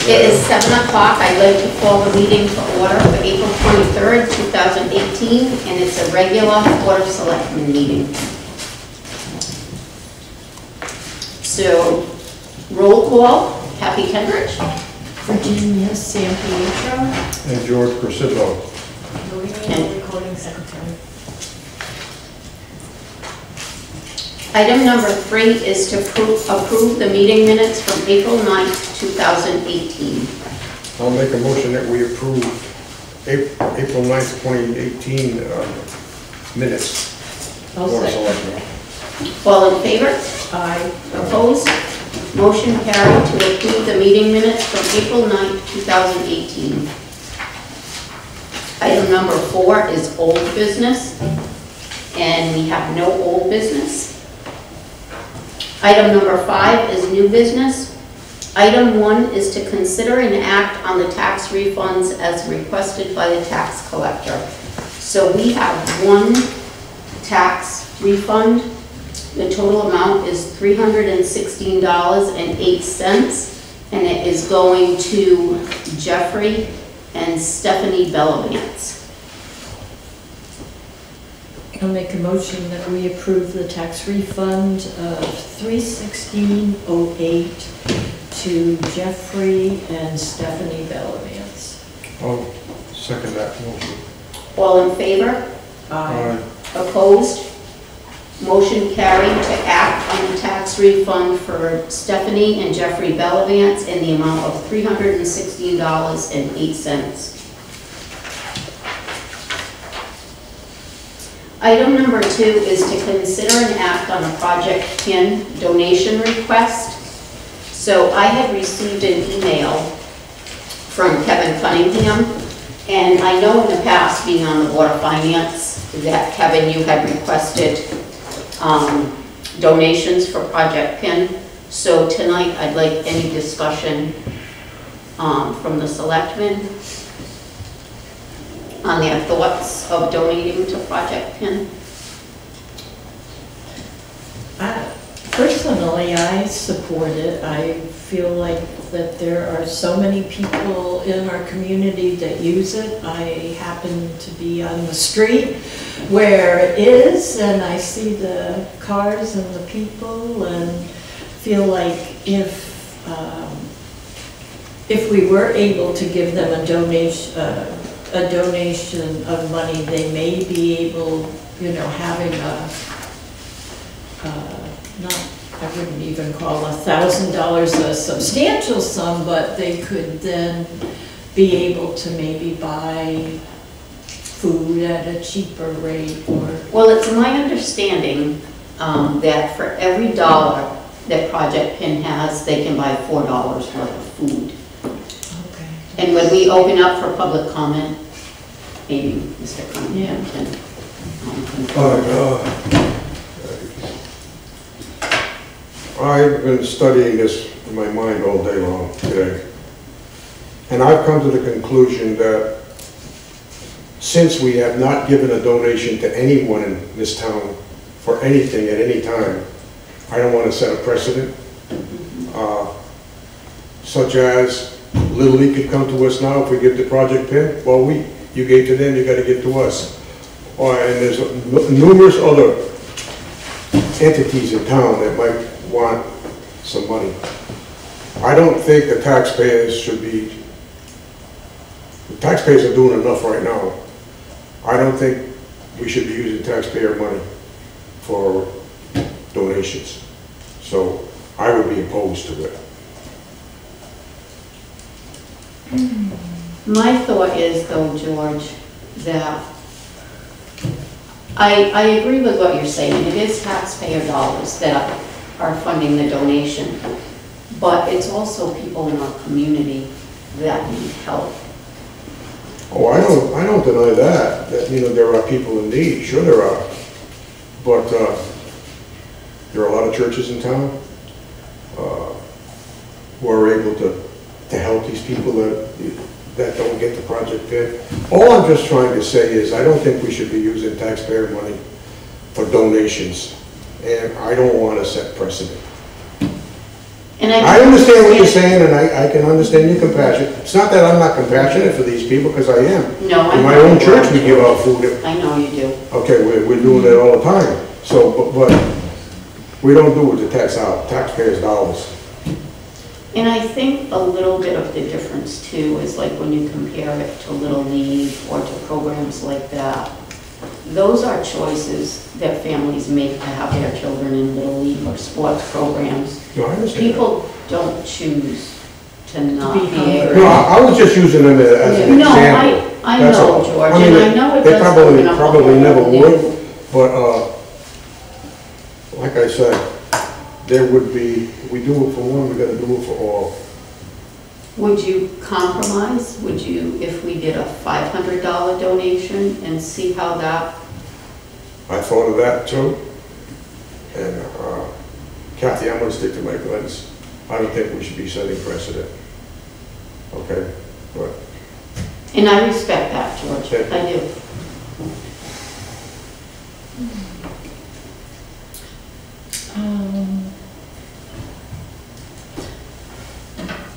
It is 7 o'clock. I'd like to call the meeting to order for April 23rd, 2018, and it's a regular Board of Selectmen meeting. So, roll call, Kathy Kendrich. Virginia San Pietro. And George Percival. And recording secretary. Item number 3 is to approve the meeting minutes from April 9th, 2018. I'll make a motion that we approve April 9th, 2018 minutes. Board of Selectmen. All in favor? Aye. Opposed? Motion carried to approve the meeting minutes from April 9th, 2018. Item number 4 is old business, and we have no old business. Item number 5 is new business. Item 1 is to consider and act on the tax refunds as requested by the tax collector. So we have one tax refund. The total amount is $316.08, and it is going to Jeffrey and Stephanie Bellavance. I'll make a motion that we approve the tax refund of $316.08 to Jeffrey and Stephanie Bellavance. I'll second that motion. All in favor? Aye. Opposed? Motion carried to act on the tax refund for Stephanie and Jeffrey Bellavance in the amount of $316.08. Item number 2 is to consider and act on a Project PIN donation request. So I had received an email from Kevin Cunningham, and I know in the past, being on the Board of Finance, that Kevin, you had requested donations for Project PIN. So tonight I'd like any discussion from the Selectmen on their thoughts of donating to Project PIN. Personally, I support it. I feel like that there are so many people in our community that use it. I happen to be on the street where it is, and I see the cars and the people, and feel like if we were able to give them a donation of money, they may be able, you know, having I wouldn't even call $1,000 a substantial sum, but they could then be able to maybe buy food at a cheaper rate. Or well, it's my understanding that for every dollar that Project PIN has, they can buy $4 worth of food. okay. And when we open up for public comment, maybe Mr. Cunningham can. I've been studying this in my mind all day long today. And I've come to the conclusion that since we have not given a donation to anyone in this town for anything at any time, I don't want to set a precedent. Such as Little League could come to us now if we give the Project PIN. Well, you gave to them, you got to give to us. And there's numerous other entities in town that might want some money. I don't think the taxpayers should be, the taxpayers are doing enough right now. I don't think we should be using taxpayer money for donations. So I would be opposed to it. My thought is, though, George, that I agree with what you're saying. It is taxpayer dollars that are funding the donation, but it's also people in our community that need help. Oh, I don't deny that you know, there are people in need. Sure there are. But there are a lot of churches in town who are able to help these people that don't get the Project PIN. All I'm just trying to say is I don't think we should be using taxpayer money for donations, and I don't want to set precedent. And I understand what you're saying, and I can understand your compassion. It's not that I'm not compassionate for these people, because I am. No, I In my know own you church, are. we give out food. I know you do. Okay, we're doing it all the time. So, but we don't do it to taxpayers' dollars. And I think a little bit of the difference too is like when you compare it to Little League or to programs like that. Those are choices that families make to have their children in Little League or sports programs. No, I understand. People don't choose to not be hungry. able. No, I was just using them as an No, example. I That's know, all. George, I mean, and I know it they does open up a probably never whole would, new- but, like I said, there would be, if we do it for one, we gotta do it for all. Would you compromise? Would you, if we did a $500 donation and see how that? I thought of that too. And Kathy, I'm gonna stick to my guns. I don't think we should be setting precedent. Okay? But, And I respect that, George, Okay. I do.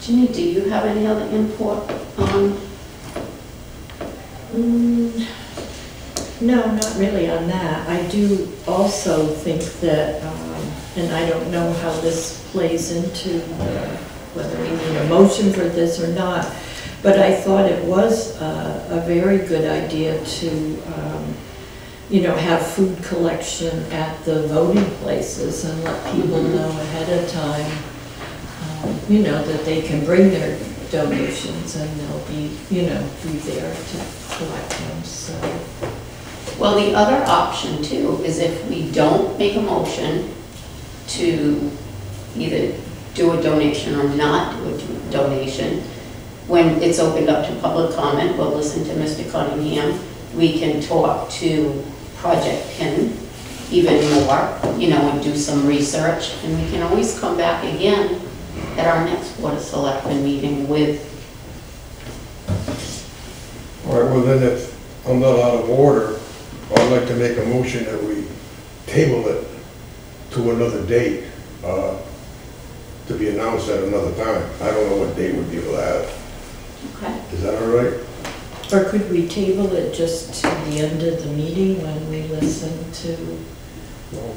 Ginny, do you have any other input on? No, not really on that. I do also think that, and I don't know how this plays into whether we need a motion for this or not, but I thought it was a very good idea to, have food collection at the voting places and let people know ahead of time, that they can bring their donations and they'll be there to collect them, so. Well, the other option too is if we don't make a motion to either do a donation or not do a donation, when it's opened up to public comment, we'll listen to Mr. Cunningham. We can talk to Project PIN even more, and do some research. And we can always come back again at our next Board of Selectmen meeting with. all right, well then if I'm not out of order, I'd like to make a motion that we table it to another date, to be announced at another time. I don't know what date would be allowed. Okay. Is that all right? Or could we table it just to the end of the meeting when we listen to? Well,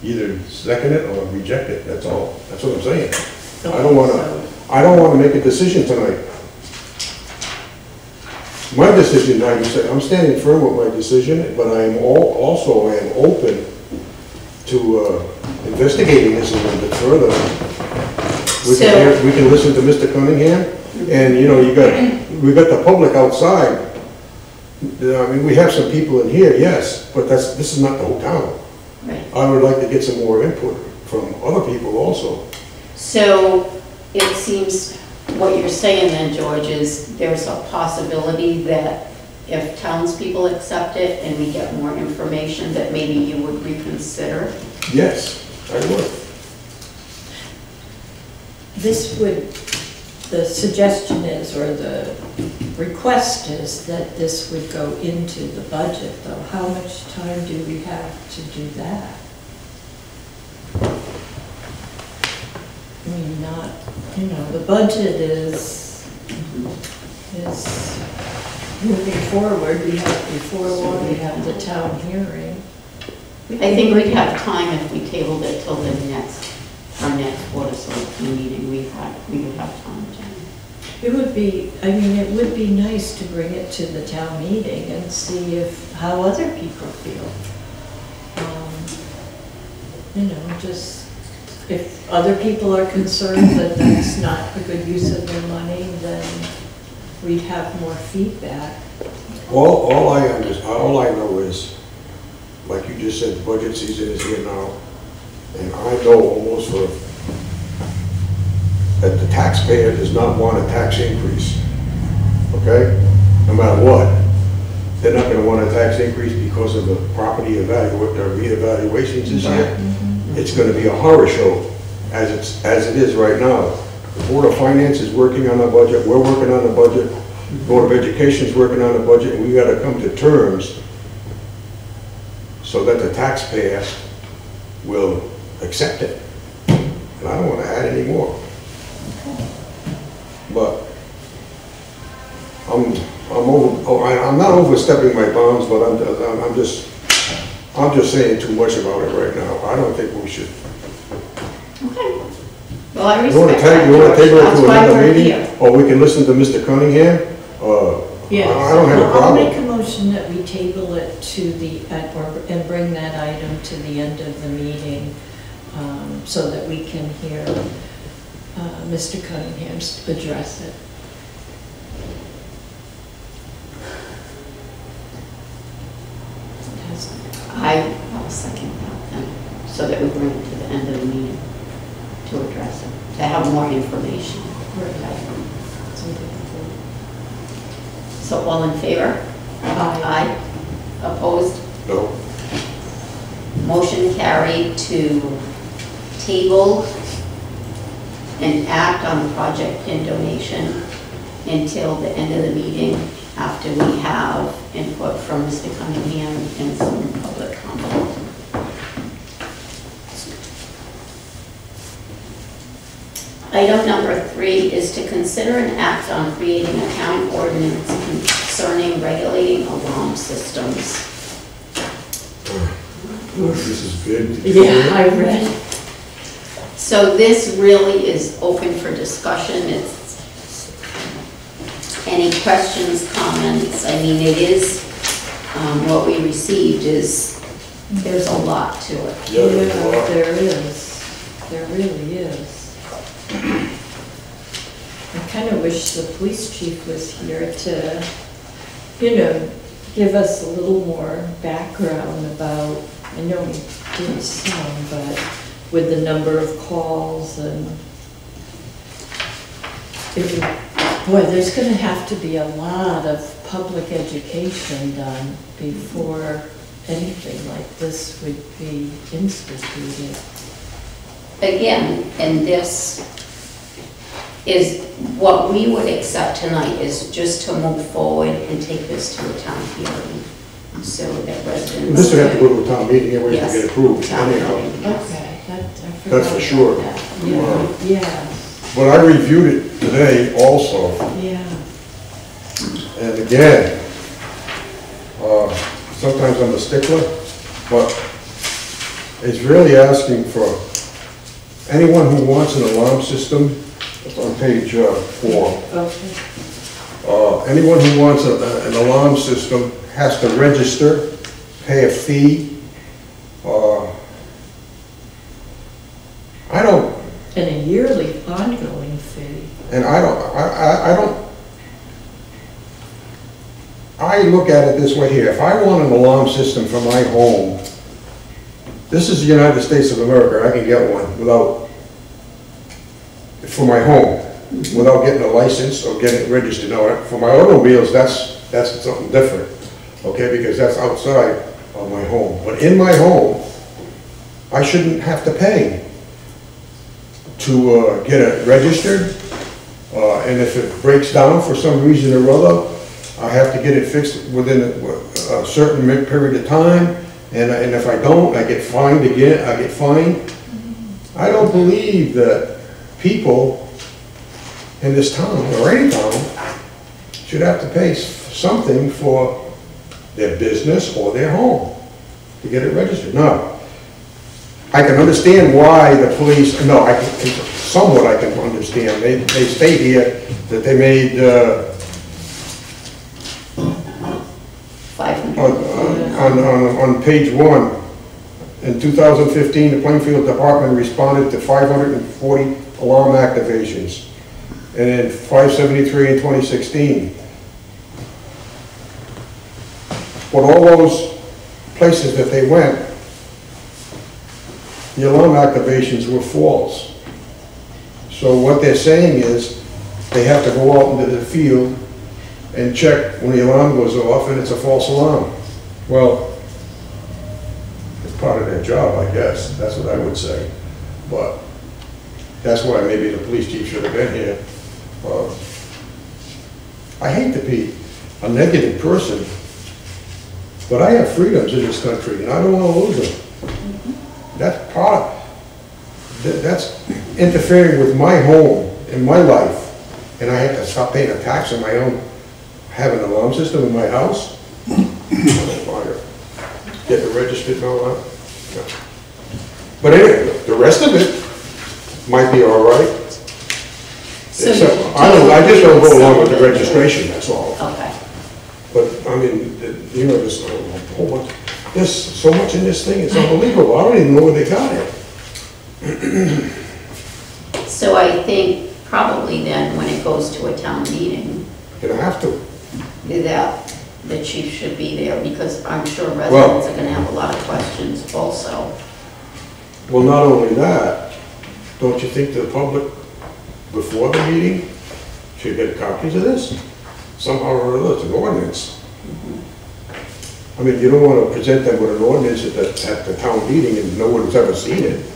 either second it or reject it, that's all. That's what I'm saying. I don't wanna make a decision tonight. My decision, like you said, I'm standing firm with my decision, but I am also open to investigating this a little bit further. We can listen to Mr. Cunningham, and we got the public outside. I mean, we have some people in here, yes, but this is not the whole town. Right. I would like to get some more input from other people also. So it seems what you're saying then, George, is there's a possibility that if townspeople accept it and we get more information, that maybe you would reconsider? Yes, I would. The suggestion is, or the request is, that this would go into the budget, though. How much time do we have to do that? I mean, the budget is moving forward. Before long, we have the town hearing. I think we'd have time if we tabled it till our next Board of Selectmen meeting. We would have time, Jen. It would be nice to bring it to the town meeting and see how other people feel. Just if other people are concerned that that's not a good use of their money, then we'd have more feedback. All I know is, like you just said, the budget season is here now, and I know almost for that the taxpayer does not want a tax increase, okay? No matter what. They're not gonna want a tax increase because of the property reevaluations this year. It's gonna be a horror show, as it is right now. The Board of Finance is working on a budget, we're working on a budget, Board of Education is working on a budget, and we gotta come to terms so that the taxpayer will accept it. and I don't wanna add any more. But I'm not overstepping my bounds, but I'm just saying too much about it right now. I don't think we should. Okay. Well, I You wanna respect that, table it George. That's to why another we're meeting? here. Or we can listen to Mr. Cunningham? Yes, I don't have a I'll make problem. a motion that we table it to and bring that item to the end of the meeting, so that we can hear Mr. Cunningham's address it. I'll second that then, so that we bring it to the end of the meeting to address it, to have more information. So all in favor? Aye. Opposed? No. Motion carried to table and act on the project pin donation until the end of the meeting, after we have input from Mr. Cunningham and some public comment. Item number 3 is to consider an act on creating a town ordinance concerning regulating alarm systems. This is big. Yeah, I read. So this really is open for discussion. It's any questions, comments? I mean, it is, what we received is, there's a lot to it. Yeah, there's a lot. There is. There really is. I kind of wish the police chief was here to, give us a little more background about, I know he did some, but with the number of calls and, boy, there's going to have to be a lot of public education done before anything like this would be instituted. Again, and this is, what we would accept tonight is just to move forward and take this to a town hearing, so that residents. This would have to go to a town meeting anyway to Yes. get approved Town anyhow. meeting, yes. Okay, I forgot That's for about sure. that. Yeah, But I reviewed it today also, yeah. and again, sometimes I'm a stickler, but it's really asking for anyone who wants an alarm system. It's on page 4. Okay. Anyone who wants an alarm system has to register, pay a fee. I don't, And a yearly ongoing fee. and I look at it this way here. If I want an alarm system for my home, this is the United States of America, I can get one for my home, without getting a license or getting it registered. Now, for my automobiles, that's something different, okay, because that's outside of my home. But in my home, I shouldn't have to pay to get it registered, and if it breaks down for some reason or other, I have to get it fixed within a certain period of time, and if I don't, I get fined again, I get fined. I don't believe that people in this town, or any town, should have to pay something for their business or their home to get it registered. Now, I can understand why the police, somewhat I can understand. They state here that they made, 500. on page 1, in 2015, the Plainfield Department responded to 540 alarm activations, and in 573 in 2016. But all those places that they went, the alarm activations were false. So what they're saying is, they have to go out into the field and check when the alarm goes off and it's a false alarm. Well, it's part of their job, I guess. That's what I would say. But that's why maybe the police chief should have been here. I hate to be a negative person, but I have freedoms in this country and I don't want to lose them. That's part of, that's interfering with my home and my life, and I have to stop paying a tax on my own, have an alarm system in my house? Fire. Get it registered and all that? No. But anyway, the rest of it might be all right. So Except, I just don't go along with the registration, that's all. Okay. But, I mean, you know, there's a whole bunch, there's so much in this thing, it's unbelievable. I don't even know where they got it. So I think probably then, when it goes to a town meeting, You have to. that the chief should be there, because I'm sure residents are gonna have a lot of questions also. Well, not only that, don't you think the public, before the meeting, should get copies of this? Somehow or other, it's an ordinance. I mean, you don't want to present them with an ordinance at the town meeting and no one's ever seen it.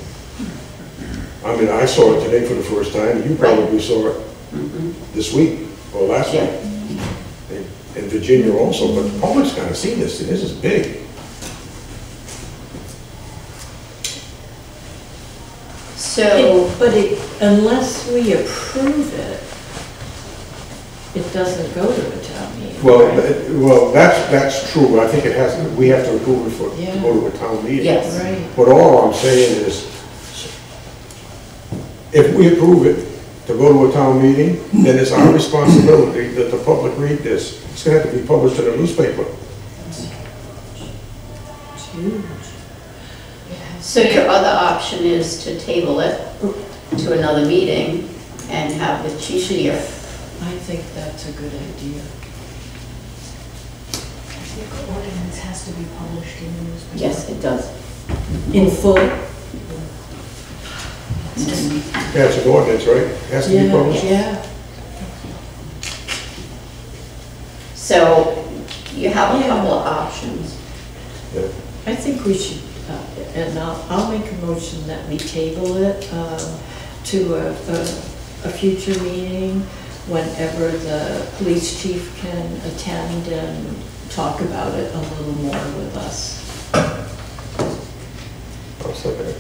I mean, I saw it today for the first time, you probably saw it this week or last week. In Virginia also, but the public's gotta see this, and this is big. So, But unless we approve it, it doesn't go to a town meeting. Well, that's true, but I think it has, we have to approve it to go to a town meeting. yes. Right. But all I'm saying is, if we approve it to go to a town meeting, then it's our responsibility that the public read this. It's gonna have to be published in a newspaper. It's huge. So your other option is to table it to another meeting and have the chief here. I think that's a good idea. The ordinance has to be published in the newspaper. Yes, it does. In full? Yeah, it's an ordinance, right? It has to be published. Yeah. So you have a couple of options. Yeah. I think we should, and I'll make a motion that we table it to a future meeting whenever the police chief can attend and talk about it a little more with us. I'll second it.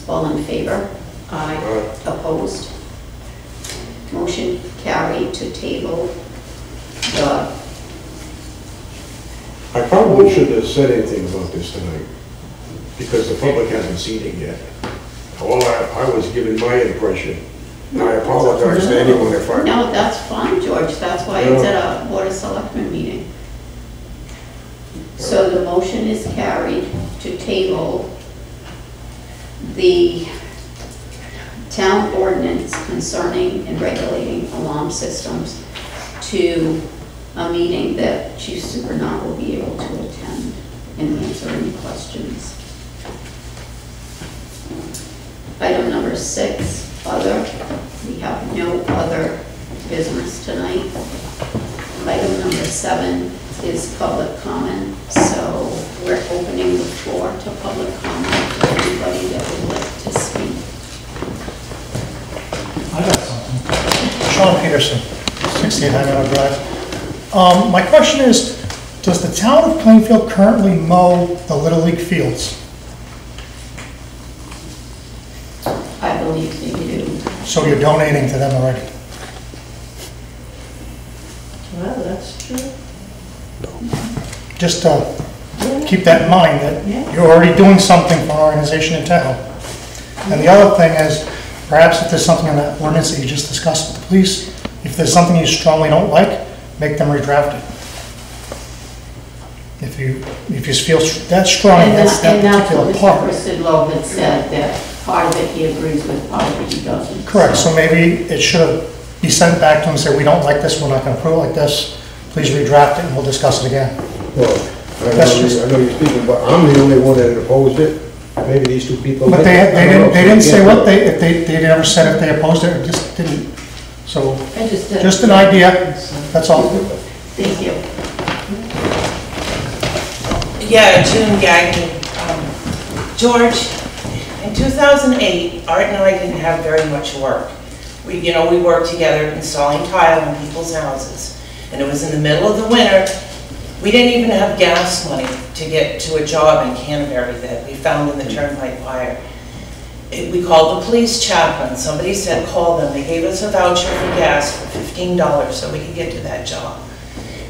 All in favor? Aye. Opposed? Motion carried to table the, I probably shouldn't have said anything about this tonight, because the public hasn't seen it yet. I was giving my impression. And I apologize to anyone if I... no, that's fine, George, that's why it's at a Board of Selectmen meeting. So the motion is carried to table the town ordinance concerning and regulating alarm systems to a meeting that Chief Supernant will be able to attend and answer any questions. Item number 6, other. We have no other business tonight. Item number 7 is public comment. So we're opening the floor to public comment for anybody that would like to speak. I got something. Sean Peterson, 68 High Meadow Drive. My question is, does the town of Plainfield currently mow the Little League fields? I believe they do. So you're donating to them already? Well, that's true. Just keep that in mind, that Yeah. you're already doing something for an organization in town. And the other thing is, perhaps if there's something in that ordinance that you just discussed with the police, if there's something you strongly don't like, make them redraft it. If you feel that strong against that particular And part. that's what Mr. Sidlow had said, that part of it he agrees with, part of it he doesn't. Correct, so maybe it should be sent back to them and say, we don't like this, we're not going to approve it like this, please redraft it and we'll discuss it again. Well, I know you're speaking, but I'm the only one that opposed it. Maybe these two people... But they didn't say what if they never said if they opposed it or just didn't, so I just an idea, that's all. Thank you. Yeah, June Gagnon. George, in 2008, Art and I didn't have very much work. We worked together installing tile in people's houses. And it was in the middle of the winter. We didn't even have gas money to get to a job in Canterbury that we found in the turnpike wire. We called the police chaplain. Somebody said, call them. They gave us a voucher for gas for $15 so we could get to that job.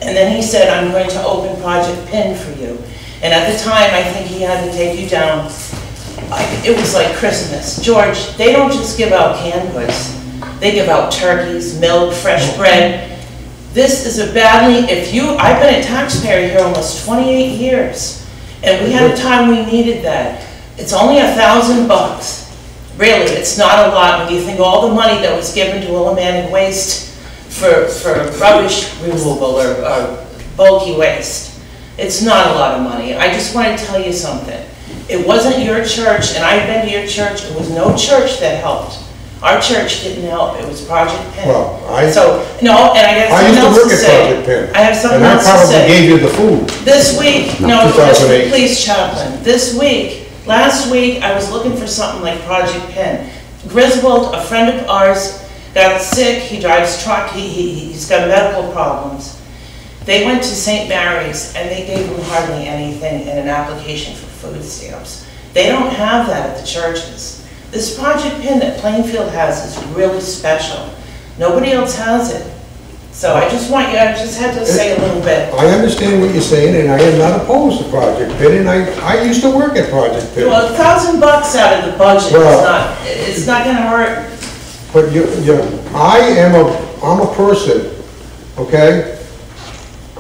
And then he said, I'm going to open Project PIN for you. And at the time, I think he had to take you down. It was like Christmas. George, they don't just give out canned goods. They give out turkeys, milk, fresh bread. This is a badly, I've been a taxpayer here almost 28 years. And we had a time we needed that. It's only $1,000. Really, it's not a lot when you think all the money that was given to Willimantic Waste for rubbish removal or bulky waste. It's not a lot of money. I just want to tell you something. It wasn't your church, and I've been to your church. It was no church that helped. Our church didn't help. It was Project PIN. Well, I have something else to say. I have something else to say. And I probably gave you the food. This week, no, it was the police chaplain. This week, last week, I was looking for something like Project PIN. Griswold, a friend of ours, got sick. He drives truck. He's got medical problems. They went to St. Mary's and they gave him hardly anything in an application for food stamps. They don't have that at the churches. This Project PIN that Plainfield has is really special. Nobody else has it. So I just had to say a little bit. I understand what you're saying, and I am not opposed to Project PIN, and I used to work at Project PIN. Well, $1,000 out of the budget, it's not gonna hurt. But I'm a person, okay?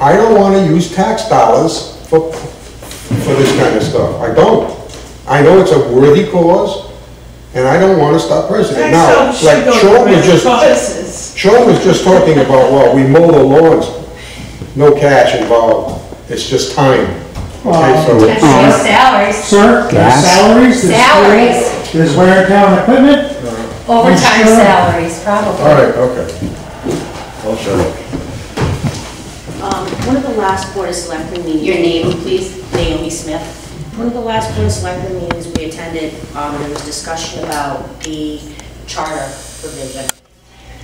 I don't want to use tax dollars for this kind of stuff. I don't. I know it's a worthy cause, and I don't want to stop president. Now, like Sean was just talking about, well, we mow the lawns, no cash involved. It's just time. Okay, so salaries. Sir, salaries. There's wear and tear on equipment. Overtime salaries, probably. all right, okay. I'll shut up. One of the last Board of Selectmen meetings. Your name, please? Naomi Smith. One of the last Board of Selectmen meetings we attended, there was discussion about the charter provision.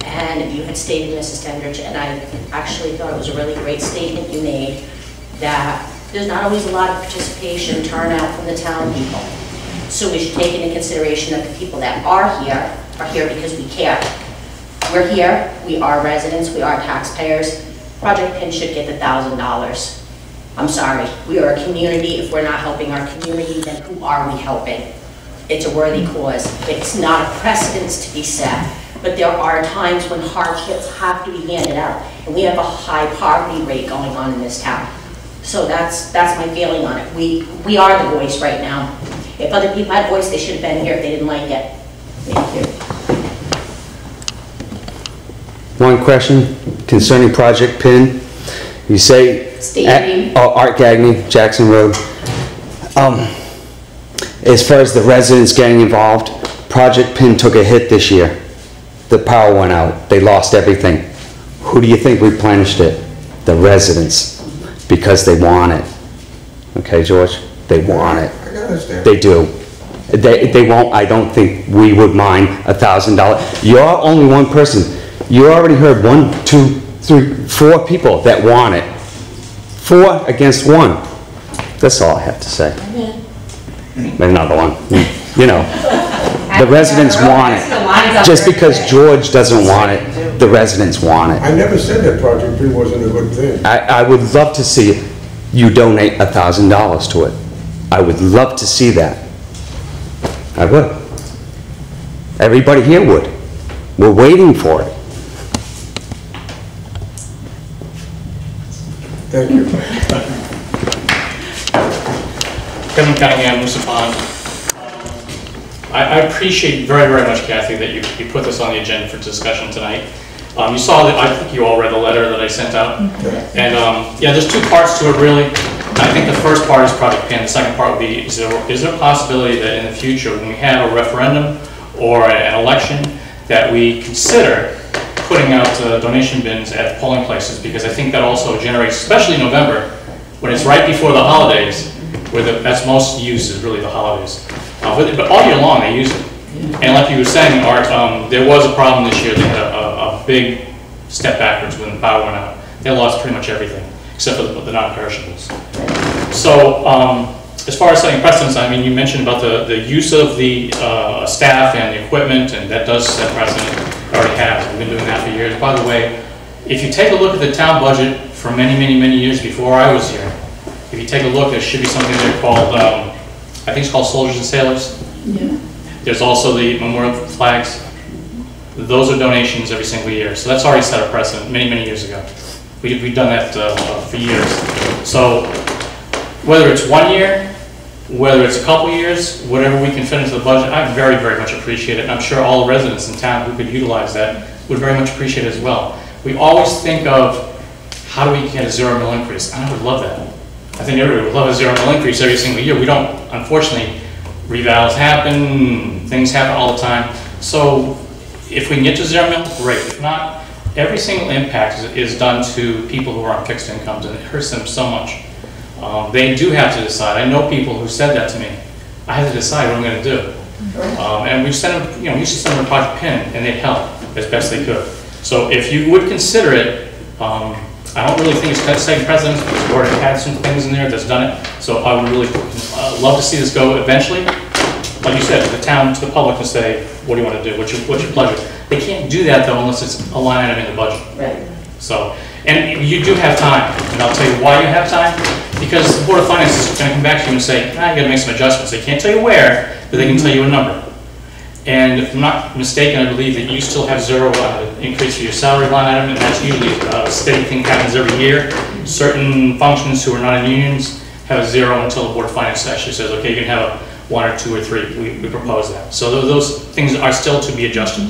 And you had stated, Mrs. Tendridge, and I actually thought it was a really great statement you made, that there's not always a lot of participation, turnout from the town people. So we should take into consideration that the people that are here because we care. We're here, we are residents, we are taxpayers. Project PIN should get the $1,000. I'm sorry, we are a community. If we're not helping our community, then who are we helping? It's a worthy cause. It's not a precedence to be set, but there are times when hardships have to be handed out, and we have a high poverty rate going on in this town. So that's my feeling on it. We are the voice right now. If other people had voice, they should have been here if they didn't like it. Thank you. One question concerning Project PIN. You say... State your name. Art Gagney, Jackson Road. As far as the residents getting involved, Project PIN took a hit this year. The power went out. They lost everything. Who do you think replenished it? The residents. Because they want it. Okay, George? They want it. I can understand. They do. They won't, I don't think we would mind $1,000. You're only one person. You already heard 1, 2, 3, 4 people that want it. 4 against 1. That's all I have to say. Another one. You know, the residents want it. Just because George doesn't want it, the residents want it. I never said that Project PIN wasn't a good thing. I would love to see you donate $1,000 to it. I would love to see that. I would. Everybody here would. We're waiting for it. Thank you. Kevin Cunningham, Moosa Pond. I appreciate very, very much, Kathy, that you put this on the agenda for discussion tonight. You saw that, I think you all read the letter that I sent out. And yeah, there's 2 parts to it, really. I think the first part is Project PIN. The second part would be, is there a possibility that in the future, when we have a referendum or an election, that we consider putting out donation bins at polling places? Because I think that also generates, especially in November, when it's right before the holidays, where that's most used is really the holidays. But all year long, they use it. And like you were saying, Art, there was a problem this year. They had a big step backwards when the power went out. They lost pretty much everything, except for the non-perishables. So as far as setting precedents, I mean, you mentioned about the use of the staff and the equipment, and that does set precedent. It already has. We've been doing that for years. By the way, if you take a look at the town budget for many, many, many years before I was here, if you take a look, there should be something there called, I think it's called Soldiers and Sailors. Yeah. There's also the memorial flags. Those are donations every single year. So that's already set a precedent many, many years ago. We've done that for years. So whether it's 1 year, whether it's a couple years, whatever we can fit into the budget, I very, very much appreciate it. And I'm sure all the residents in town who could utilize that would very much appreciate it as well. We always think of how do we get a 0 mil increase? And I would love that. I think everybody would love a 0 mil increase every single year. We don't, unfortunately, revals happen, things happen all the time. So if we can get to 0 mil, great. If not, every single impact is done to people who are on fixed incomes, and it hurts them so much. They do have to decide. I know people who said that to me. I have to decide what I'm going to do. And we've sent them, we used to send them a Project PIN, and they'd help as best they could. So if you would consider it, I don't really think it's setting precedents, because we've already had some things in there that's done it. So I would really love to see this go eventually. Like you said, to the town, to the public, to say, what do you want to do? What's your pleasure? They can't do that, though, unless it's a line item in the budget. Right. So, and you do have time, and I'll tell you why you have time. Because the Board of Finance is going to come back to you and say, you got to make some adjustments. They can't tell you where, but they can tell you a number. And if I'm not mistaken, I believe that you still have 0 increase for your salary line item, and that's usually a steady thing that happens every year. Certain functions who are not in unions have a 0 until the Board of Finance actually says, okay, you can have a 1 or 2 or 3. We propose that. So those things are still to be adjusted.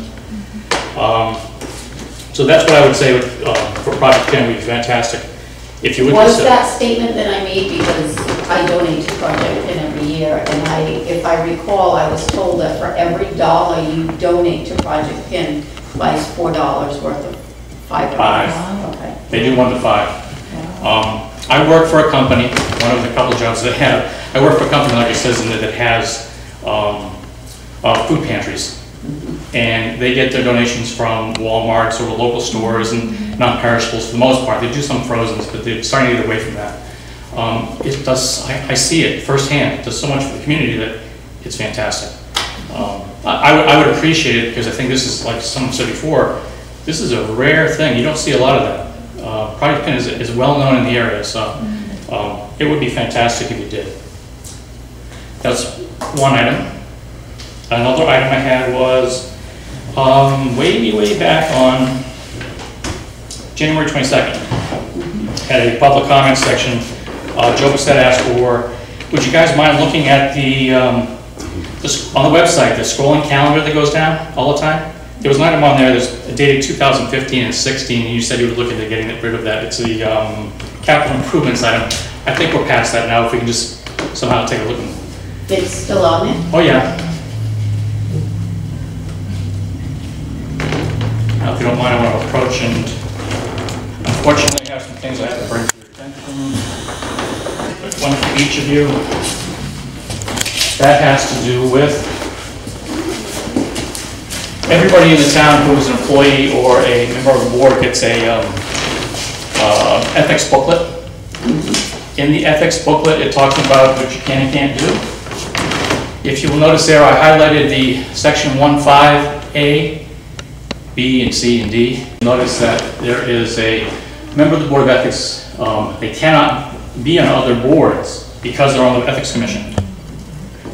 So that's what I would say for Project 10 would be fantastic. If you would Was consider. that statement that I made because I donate to Project PIN every year, and if I recall, I was told that for every $1 you donate to Project PIN buys $4 worth of fiber. 5. Okay. They do 1 to 5. I work for a company, one of the couple jobs that I have. I work for a company, like it says in there, that has food pantries. And they get their donations from Walmarts or local stores and non-perishables for the most part. They do some frozens, but they're starting to get away from that. It does, I see it firsthand. It does so much for the community that it's fantastic. I would appreciate it, because I think this is, like someone said before, this is a rare thing. You don't see a lot of that. Project PIN is well known in the area, so it would be fantastic if you did. That's one item. Another item I had was way back on January 22nd. Had a public comment section. Joe Bissett asked for, would you guys mind looking at on the website, the scrolling calendar that goes down all the time? There was an item on there that's dated 2015 and 16, and you said you were looking at getting rid of that. It's the capital improvements item. I think we're past that now. If we can just somehow take a look. It's still on there? Oh, yeah. Now, if you don't mind, I want to approach, and unfortunately I have some things I have to bring to your attention. One for each of you. That has to do with everybody in the town who is an employee or a member of the board gets a ethics booklet. In the ethics booklet, it talks about what you can and can't do. If you will notice there, I highlighted the section 1.5A, B, and C, and D. Notice that there is a member of the Board of Ethics, they cannot be on other boards because they're on the Ethics Commission.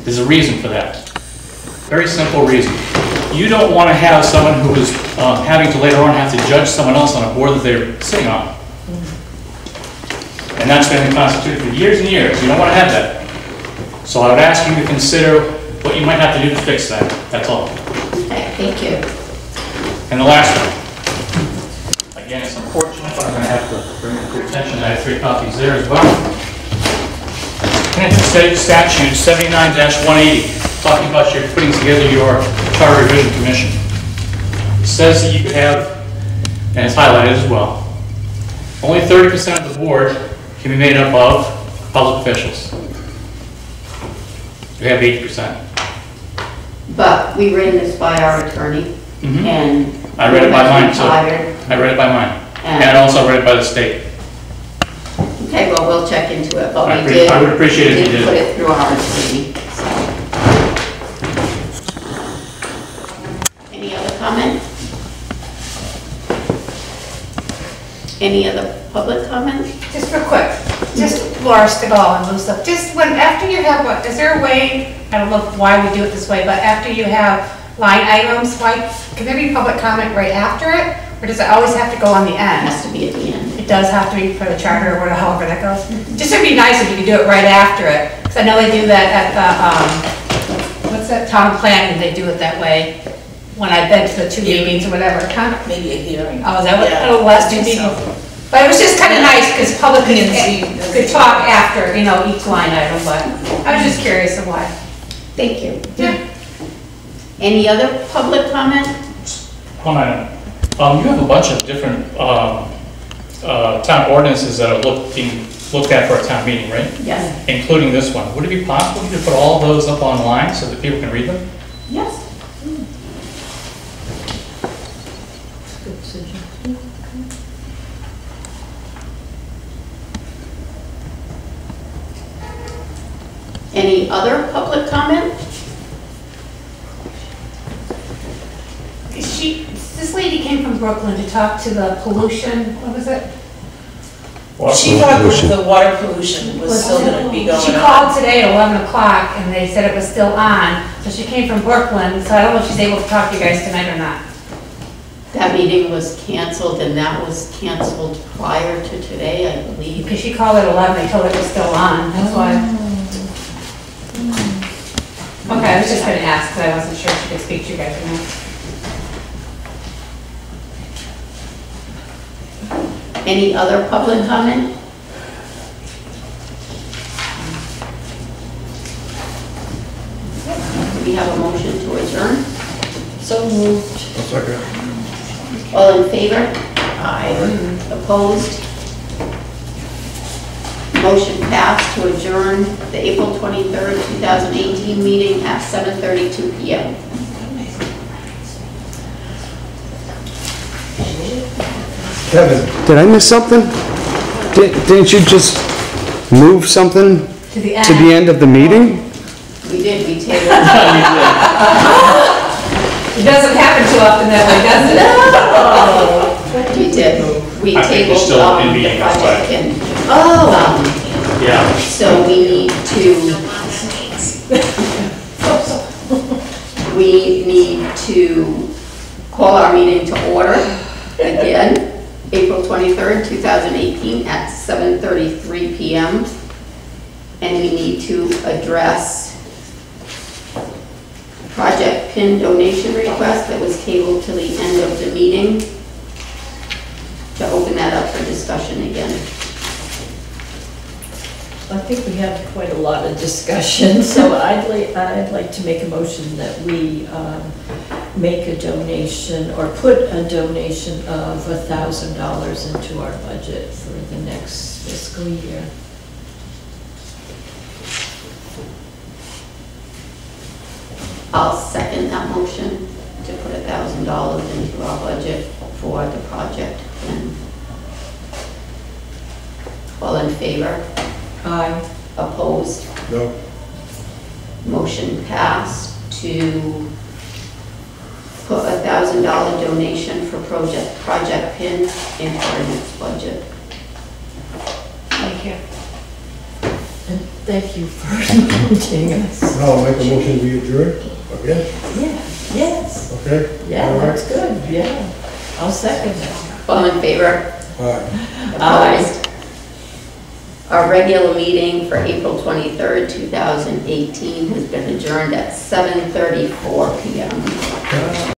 There's a reason for that. Very simple reason. You don't want to have someone who is having to later on have to judge someone else on a board that they're sitting on. And that's been constituted for years and years. You don't want to have that. So I would ask you to consider what you might have to do to fix that. That's all. Okay, thank you. And the last one. Again, it's unfortunate, but I'm going to have to bring it to your attention. I have 3 copies there as well. State statute 79-180, talking about your putting together your charter revision commission. It says that you could have, and it's highlighted as well, only 30% of the board can be made up of public officials. You have 80%. But we ran this by our attorney, and I read it by mine too. retired. I read it by mine, and I also read it by the state. Okay, well, we'll check into it, but I we did. I would appreciate it if you Put did. it through our committee, so. Any other comment? Any other public comment? Just real quick, just Laura Stigall and Lisa, just when, after you have, is there a way, I don't know why we do it this way, but after you have line items, why, can there be public comment right after it? Or does it always have to go on the It end? has to be at the end. It does have to be for the charter or whatever, however that goes. Just it'd be nice if you could do it right after it, because I know they do that at the, what's that, town planning, they do it that way. When I've been to the 2 meetings or whatever, kind of. Maybe a hearing. Oh, is that what, Yeah, oh, last 2 I think so. meetings? But it was just kind of nice, because public could P&Z. could talk after, you know, each line item, but I was just curious of why. Thank you. Yeah. Any other public comment? One item. You have a bunch of different town ordinances that are being looked at for a town meeting, right? Yes. Including this one. Would it be possible to put all those up online so that people can read them? Yes. Good suggestion. Any other public comment? This lady came from Brooklyn to talk to the pollution, what was it? She thought that the water pollution was still gonna be going on. She called today at 11 o'clock and they said it was still on, so she came from Brooklyn, so I don't know if she's able to talk to you guys tonight or not. That meeting was canceled, and that was canceled prior to today, I believe. Because she called at 11, they told her it was still on, that's why. Okay, I was just gonna ask, because I wasn't sure if she could speak to you guys or not. Any other public comment? Do we have a motion to adjourn? So moved. I'll second. All in favor? Aye. Opposed? Motion passed to adjourn the April 23rd, 2018 meeting at 7:32 PM. Kevin, Did I miss something? Didn't you just move something To the to the end of the meeting? We did, we tabled. It doesn't happen too often that way, does it? We did. We I think we're tabled still in the meeting, that's project why. and, oh, Yeah. so we need to call our meeting to order again, April 23rd, 2018 at 7:33 PM. And we need to address project pin donation request that was tabled to the end of the meeting, to open that up for discussion again. I think we had quite a lot of discussion, so I'd like to make a motion that we make a donation or put a donation of $1,000 into our budget for the next fiscal year. I'll second that motion to put $1,000 into our budget for the project. And all in favor? Aye. Opposed? no, Motion passed to put $1,000 donation for project pin into our next budget. Thank you. And thank you for reminding us. now I'll make a motion to adjourn again, Yeah, yes, okay? yeah, All right. that's good, yeah. I'll second that. All in favor? All right. Opposed? Our regular meeting for April 23rd, 2018 has been adjourned at 7:34 PM.